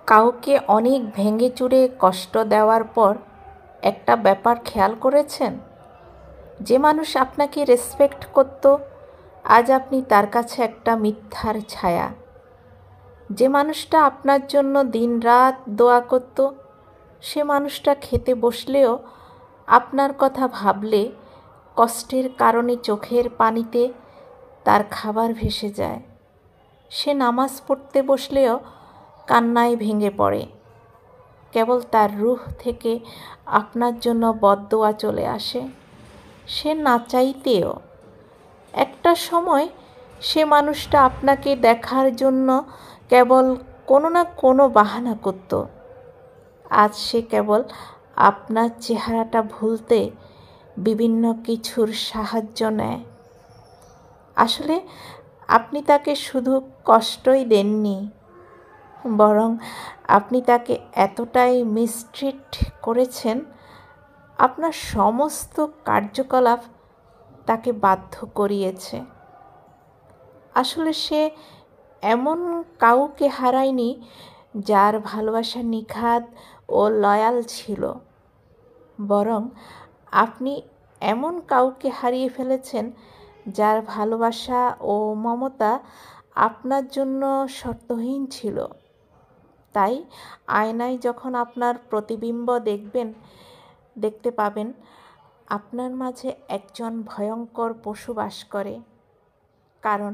কাউকে অনেক ভেঙে চুরে কষ্ট দেওয়ার পর একটা ব্যাপার খেয়াল করেছেন? যে মানুষ আপনাকে রেসপেক্ট করত, আজ আপনি তার কাছে একটা মিথ্যার ছায়া। যে মানুষটা আপনার জন্য দিনরাত দোয়া করত, সে মানুষটা খেতে বসলেও আপনার কথা ভাবলে কষ্টের কারণে চোখের পানিতে তার খাবার ভেসে যায়। সে নামাজ পড়তে বসলেও কান্নায় ভেঙে পড়ে। কেবল তার রূহ থেকে আপনার জন্য বদদোয়া চলে আসে, সে না চাইতেও। একটা সময় সে মানুষটা আপনাকে দেখার জন্য কেবল কোনো না কোনো বাহানা করত। আজ সে কেবল আপনার চেহারাটা ভুলতে বিভিন্ন কিছুর সাহায্য নেয়। আসলে আপনি তাকে শুধু কষ্টই দেননি, বরং আপনি তাকে এতটাই মিসট্রিট করেছেন, আপনার সমস্ত কার্যকলাপ তাকে বাধ্য করিয়েছে। আসলে সে এমন কাউকে হারায়নি যার ভালোবাসা নিখাদ ও লয়াল ছিল, বরং আপনি এমন কাউকে হারিয়ে ফেলেছেন যার ভালোবাসা ও মমতা আপনার জন্য শর্তহীন ছিল। তাই আয়নায় যখন আপনার প্রতিবিম্ব দেখতে পাবেন আপনার মাঝে একজন ভয়ঙ্কর পশু বাস করে। কারণ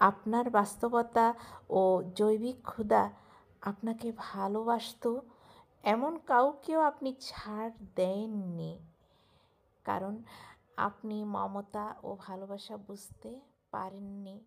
আপনার বাস্তবতা ও জৈবিক ক্ষুধা আপনাকে ভালোবাসত এমন কাউকেও আপনি ছাড় দেননি, কারণ আপনি মমতা ও ভালোবাসা বুঝতে পারেননি।